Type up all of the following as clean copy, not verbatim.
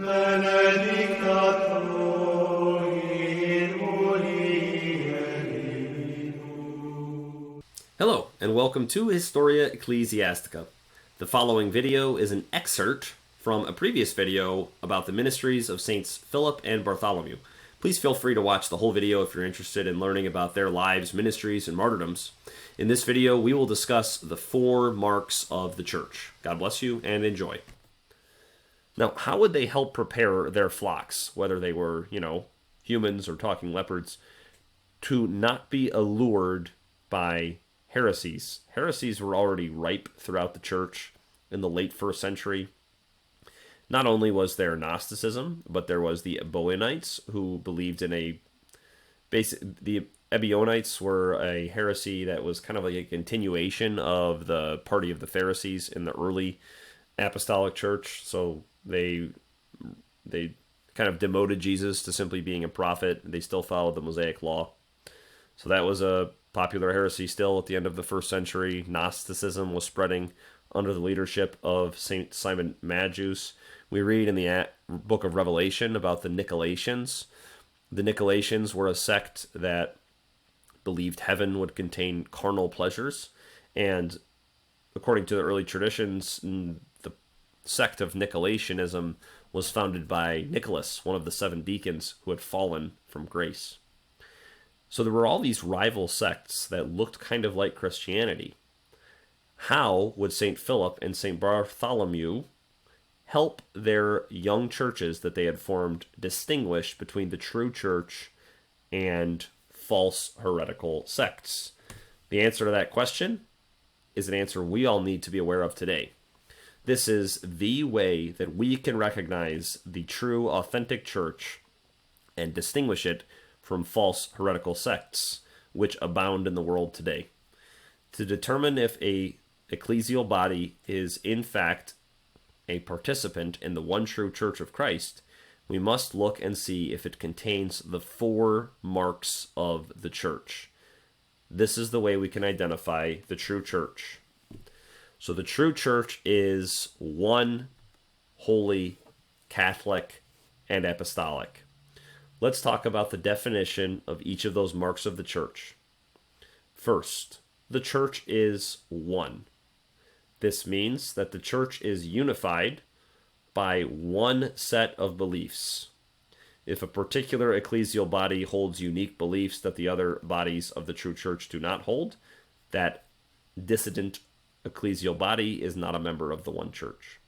benedicta tu in mulier. Hello, and welcome to Historia Ecclesiastica. The following video is an excerpt from a previous video about the ministries of Saints Philip and Bartholomew. Please feel free to watch the whole video if you're interested in learning about their lives, ministries, and martyrdoms. In this video, we will discuss the 4 marks of the church. God bless you, and enjoy. Now, how would they help prepare their flocks, whether they were, humans or talking leopards, to not be allured by heresies? Heresies were already ripe throughout the church in the late 1st century. Not only was there Gnosticism, but there was the Ebionites, who believed in the Ebionites were a heresy that was kind of like a continuation of the party of the Pharisees in the early apostolic church. So they kind of demoted Jesus to simply being a prophet. They still followed the Mosaic law. So that was a popular heresy still at the end of the 1st century. Gnosticism was spreading under the leadership of St. Simon Magus. We read in the book of Revelation about the Nicolaitans. The Nicolaitans were a sect that believed heaven would contain carnal pleasures, and according to the early traditions, the sect of Nicolaitanism was founded by Nicholas, one of the 7 deacons who had fallen from grace. So there were all these rival sects that looked kind of like Christianity. How would St. Philip and St. Bartholomew help their young churches that they had formed distinguish between the true church and false heretical sects? The answer to that question is an answer we all need to be aware of today. This is the way that we can recognize the true, authentic church and distinguish it from false heretical sects, which abound in the world today. To determine if a ecclesial body is in fact a participant in the one true Church of Christ, we must look and see if it contains the 4 marks of the church. This is the way we can identify the true church. So the true church is one, holy, Catholic, and apostolic. Let's talk about the definition of each of those marks of the church. First, the church is one. This means that the church is unified by one set of beliefs. If a particular ecclesial body holds unique beliefs that the other bodies of the true church do not hold, that dissident ecclesial body is not a member of the one church.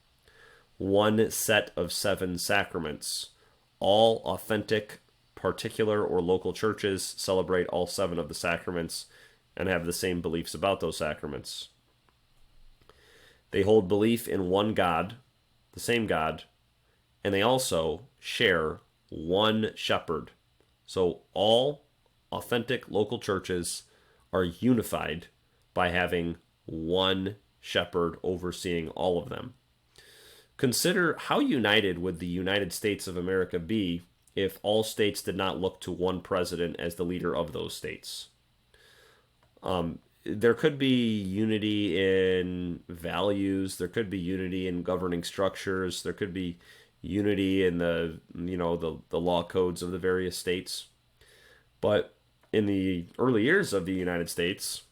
One set of 7 sacraments. All authentic, particular, or local churches celebrate all 7 of the sacraments and have the same beliefs about those sacraments. They hold belief in one God, the same God, and they also share one shepherd. So all authentic local churches are unified by having one shepherd overseeing all of them. Consider how united would the United States of America be if all states did not look to one president as the leader of those states. There could be unity in values. There could be unity in governing structures. There could be unity in the law codes of the various states. But in the early years of the United States,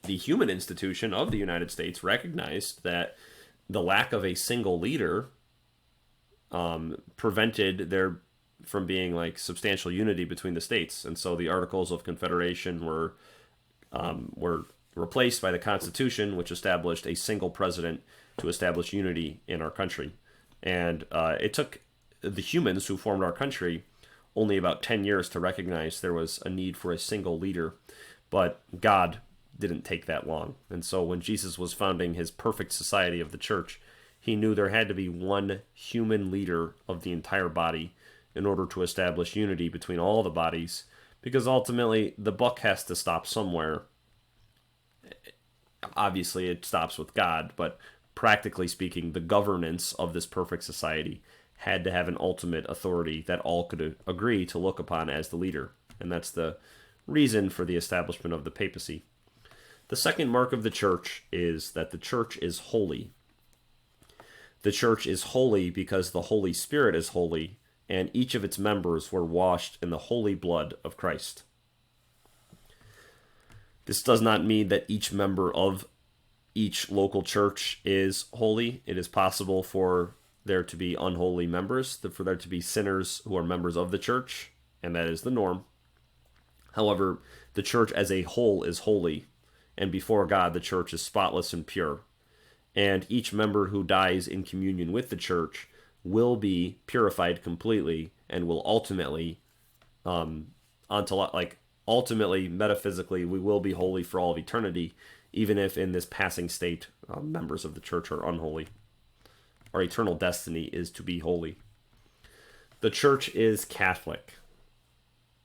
the human institution of the United States recognized that the lack of a single leader prevented there from being like substantial unity between the states. And so the Articles of Confederation were replaced by the Constitution, which established a single president to establish unity in our country. And it took the humans who formed our country only about 10 years to recognize there was a need for a single leader. But God didn't take that long. And so when Jesus was founding his perfect society of the church, he knew there had to be one human leader of the entire body in order to establish unity between all the bodies, because ultimately the buck has to stop somewhere. Obviously, it stops with God, but practically speaking, the governance of this perfect society had to have an ultimate authority that all could agree to look upon as the leader. And that's the reason for the establishment of the papacy. The second mark of the church is that the church is holy. The church is holy because the Holy Spirit is holy, and each of its members were washed in the holy blood of Christ. This does not mean that each member of each local church is holy. It is possible for there to be unholy members, for there to be sinners who are members of the church, and that is the norm. However, the church as a whole is holy, and before God, the church is spotless and pure. And each member who dies in communion with the church will be purified completely and will ultimately, ultimately, metaphysically, we will be holy for all of eternity, even if in this passing state, members of the church are unholy. Our eternal destiny is to be holy. The church is Catholic,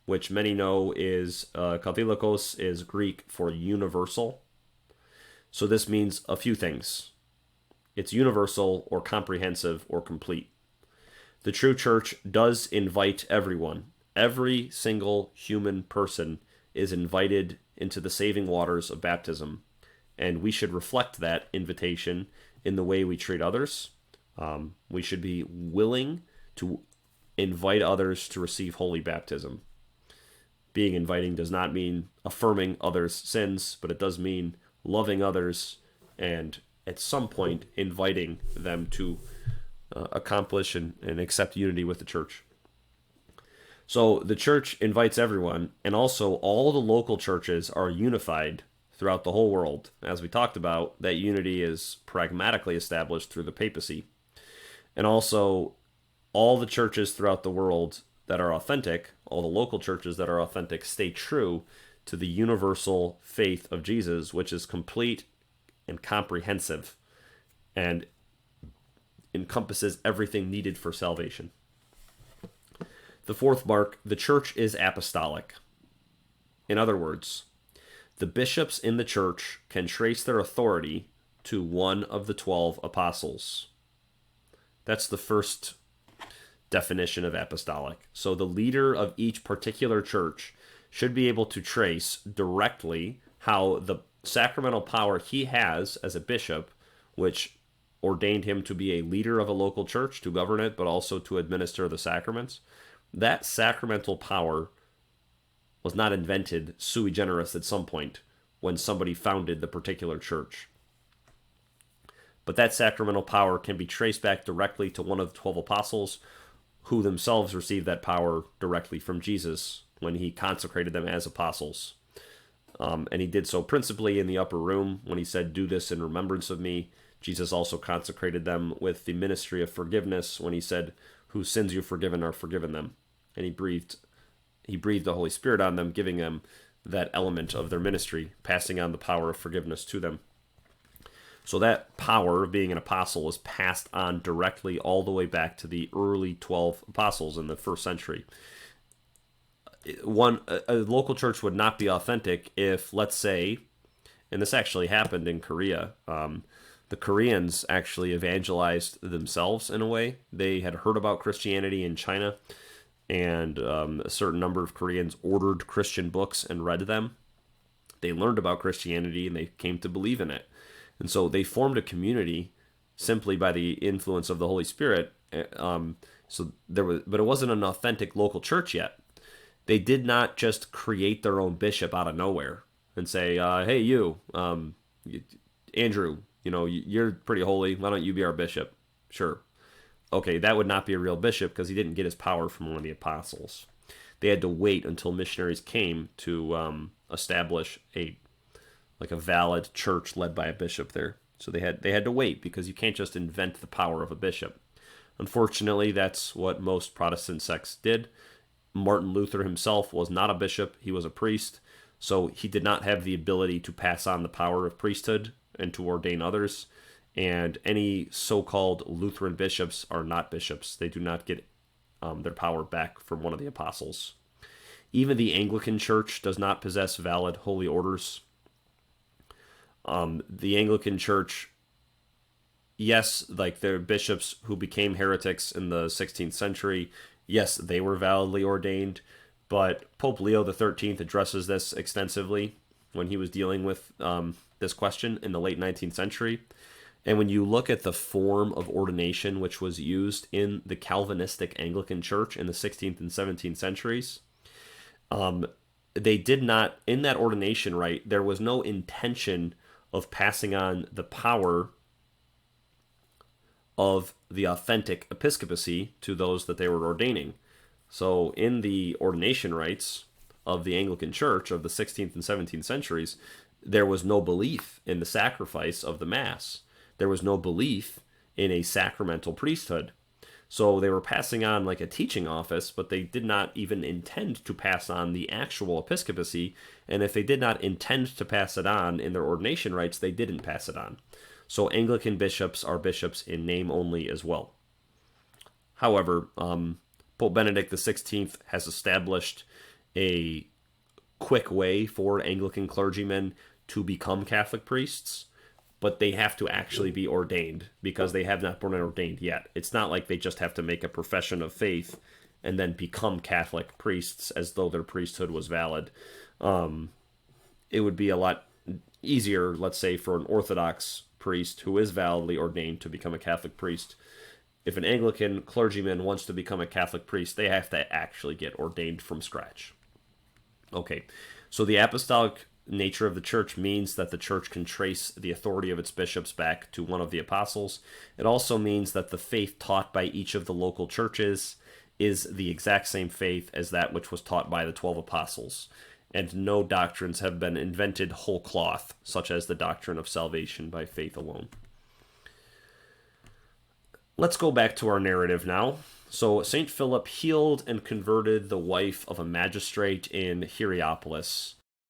which many know is katholikos is Greek for universal. So this means a few things. It's universal or comprehensive or complete. The true church does invite everyone. Every single human person is invited into the saving waters of baptism, and we should reflect that invitation in the way we treat others. We should be willing to invite others to receive holy baptism. Being inviting does not mean affirming others' sins, but it does mean loving others and at some point inviting them to accomplish and accept unity with the church. So the church invites everyone, and also all the local churches are unified throughout the whole world. As we talked about, that unity is pragmatically established through the papacy. And also, all the churches throughout the world that are authentic, all the local churches that are authentic, stay true to the universal faith of Jesus, which is complete and comprehensive and encompasses everything needed for salvation. The fourth mark, the church is apostolic. In other words, the bishops in the church can trace their authority to one of the 12 apostles. That's the first definition of apostolic. So the leader of each particular church should be able to trace directly how the sacramental power he has as a bishop, which ordained him to be a leader of a local church, to govern it, but also to administer the sacraments. That sacramental power was not invented sui generis at some point when somebody founded the particular church. But that sacramental power can be traced back directly to one of the 12 apostles, who themselves received that power directly from Jesus when he consecrated them as apostles. And he did so principally in the upper room when he said, "Do this in remembrance of me." Jesus also consecrated them with the ministry of forgiveness when he said, "Whose sins you've forgiven are forgiven them." And he breathed the Holy Spirit on them, giving them that element of their ministry, passing on the power of forgiveness to them. So that power of being an apostle is passed on directly all the way back to the early 12 apostles in the first century. A local church would not be authentic if, let's say, and this actually happened in Korea, the Koreans actually evangelized themselves in a way. They had heard about Christianity in China, and a certain number of Koreans ordered Christian books and read them. They learned about Christianity and they came to believe in it. And so they formed a community simply by the influence of the Holy Spirit. But it wasn't an authentic local church yet. They did not just create their own bishop out of nowhere and say, "Hey, Andrew, you're pretty holy. Why don't you be our bishop?" Sure. Okay, that would not be a real bishop because he didn't get his power from one of the apostles. They had to wait until missionaries came to establish a valid church led by a bishop there. So they had to wait because you can't just invent the power of a bishop. Unfortunately, that's what most Protestant sects did. Martin Luther himself was not a bishop, he was a priest, so he did not have the ability to pass on the power of priesthood and to ordain others. And any so-called Lutheran bishops are not bishops. They do not get their power back from one of the apostles. Even the Anglican Church does not possess valid holy orders. The Anglican Church, yes, their bishops who became heretics in the 16th century, yes, they were validly ordained, but Pope Leo XIII addresses this extensively when he was dealing with this question in the late 19th century. And when you look at the form of ordination which was used in the Calvinistic Anglican Church in the 16th and 17th centuries, they did not, in that ordination rite, there was no intention of passing on the power of the authentic episcopacy to those that they were ordaining. So in the ordination rites of the Anglican Church of the 16th and 17th centuries, there was no belief in the sacrifice of the Mass. There was no belief in a sacramental priesthood. So they were passing on like a teaching office, but they did not even intend to pass on the actual episcopacy. And if they did not intend to pass it on in their ordination rites, they didn't pass it on. So Anglican bishops are bishops in name only as well. However, Pope Benedict XVI has established a quick way for Anglican clergymen to become Catholic priests, but they have to actually be ordained because they have not been ordained yet. It's not like they just have to make a profession of faith and then become Catholic priests as though their priesthood was valid. It would be a lot easier, let's say, for an Orthodox priest who is validly ordained to become a Catholic priest. If an Anglican clergyman wants to become a Catholic priest, they have to actually get ordained from scratch. Okay, so the apostolic nature of the church means that the church can trace the authority of its bishops back to one of the apostles. It also means that the faith taught by each of the local churches is the exact same faith as that which was taught by the 12 apostles, and no doctrines have been invented whole cloth, such as the doctrine of salvation by faith alone. Let's go back to our narrative now. So St. Philip healed and converted the wife of a magistrate in Hierapolis.